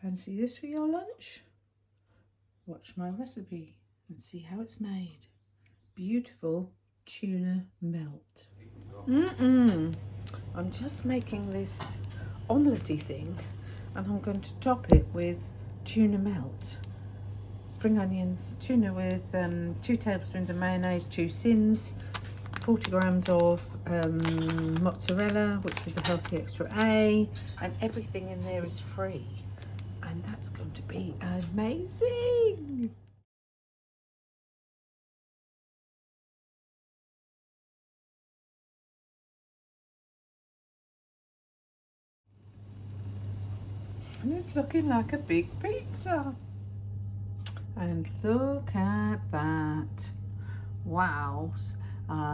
Fancy this for your lunch? Watch my recipe and see how it's made. Beautiful tuna melt. I'm just making this omelette-y thing, and I'm going to top it with tuna melt. Spring onions, tuna with 2 tablespoons of mayonnaise, 2 syns, 40 grams of mozzarella, which is a healthy extra A, and everything in there is free. And that's going to be amazing. And it's looking like a big pizza. And look at that. Wow.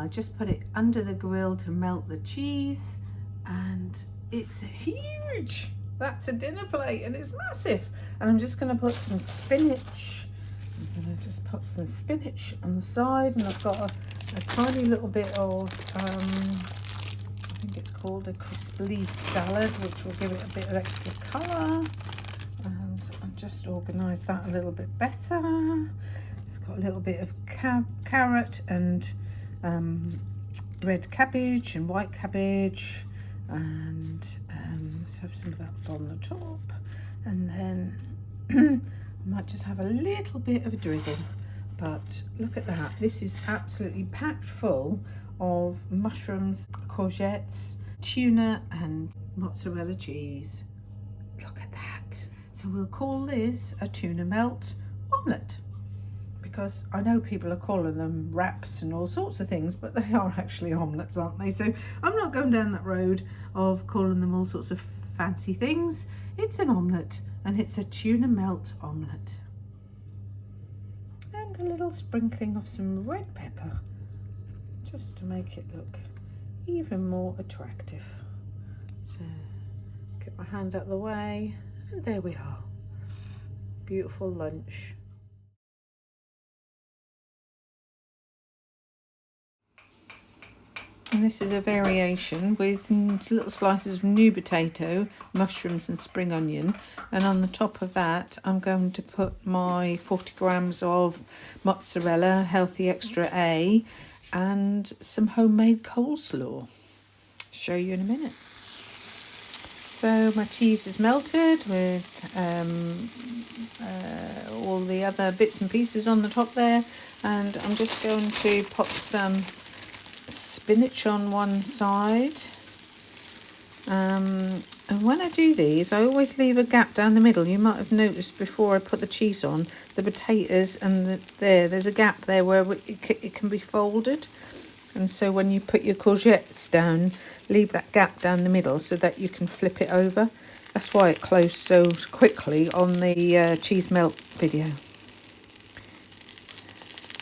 Just put it under the grill to melt the cheese, and it's huge. That's a dinner plate and it's massive. And I'm just going to put some spinach. I'm going to just put some spinach on the side, and I've got a tiny little bit of I think it's called a crisp leaf salad, which will give it a bit of extra colour. And I've just organised that a little bit better. It's got a little bit of carrot and red cabbage and white cabbage, and let's have some of that on the top. And then I might just have a little bit of a drizzle. But look at that. This is absolutely packed full of mushrooms, courgettes, tuna and mozzarella cheese. Look at that. So we'll call this a tuna melt omelette, because I know people are calling them wraps and all sorts of things, but they are actually omelettes, aren't they? So I'm not going down that road of calling them all sorts of fancy things. It's an omelette, and it's a tuna melt omelette. And a little sprinkling of some red pepper, just to make it look even more attractive. So get my hand out of the way, and there we are. Beautiful lunch. And this is a variation with little slices of new potato, mushrooms and spring onion. And on the top of that, I'm going to put my 40 grams of mozzarella, healthy extra A, and some homemade coleslaw. Show you in a minute. So my cheese is melted with all the other bits and pieces on the top there. And I'm just going to pop some spinach on one side, and when I do these, I always leave a gap down the middle. You might have noticed before I put the cheese on, the potatoes and there's a gap there where it can be folded, and so when you put your courgettes down, leave that gap down the middle so that you can flip it over. That's why it closed so quickly on the cheese melt video,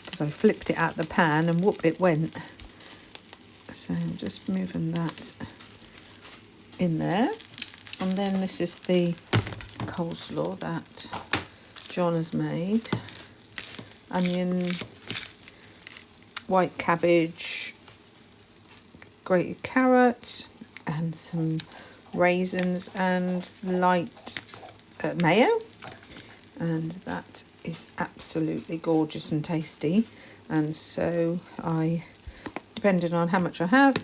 because I flipped it out the pan and whoop, it went. So I'm just moving that in there. And then this is the coleslaw that John has made. Onion, white cabbage, grated carrot, and some raisins and light mayo. And that is absolutely gorgeous and tasty. And so depending on how much I have,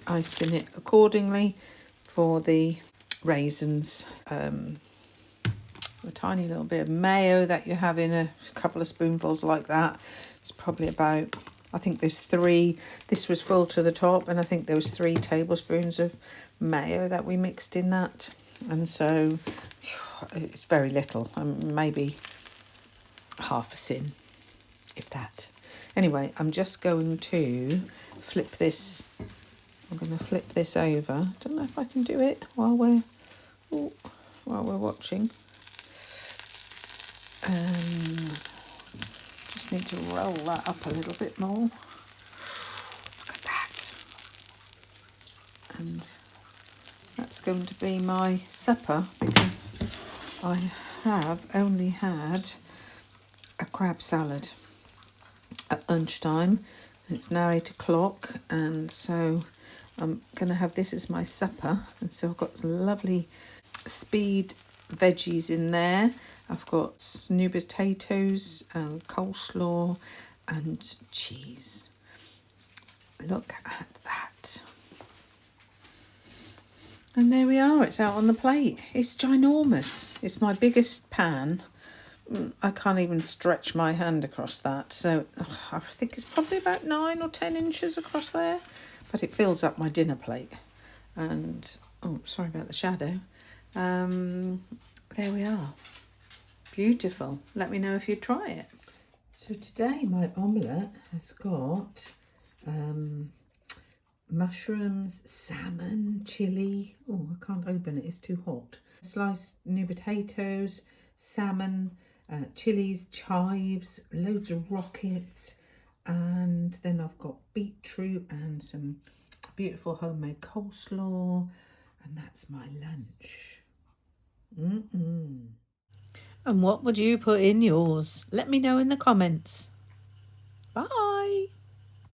I sin it accordingly. For the raisins, a tiny little bit of mayo that you have in a couple of spoonfuls like that. It's probably about, I think there's 3, this was full to the top, and I think there was 3 tablespoons of mayo that we mixed in that. And so it's very little, maybe half a sin, if that. Anyway, I'm just going to flip this. I'm going to flip this over. I don't know if I can do it while we're watching. Just need to roll that up a little bit more. Look at that. And that's going to be my supper, because I have only had a crab salad at lunchtime. It's now 8 o'clock, and so I'm going to have this as my supper. And so I've got some lovely speed veggies in there. I've got new potatoes and coleslaw and cheese. Look at that. And there we are, it's out on the plate. It's ginormous. It's my biggest pan. I can't even stretch my hand across that. So I think it's probably about 9 or 10 inches across there. But it fills up my dinner plate. And, oh, sorry about the shadow. There we are. Beautiful. Let me know if you try it. So today my omelette has got mushrooms, salmon, chilli. Oh, I can't open it, it's too hot. Sliced new potatoes, salmon, chilies, chives, loads of rockets, and then I've got beetroot and some beautiful homemade coleslaw, and that's my lunch. And what would you put in yours? Let me know in the comments. Bye.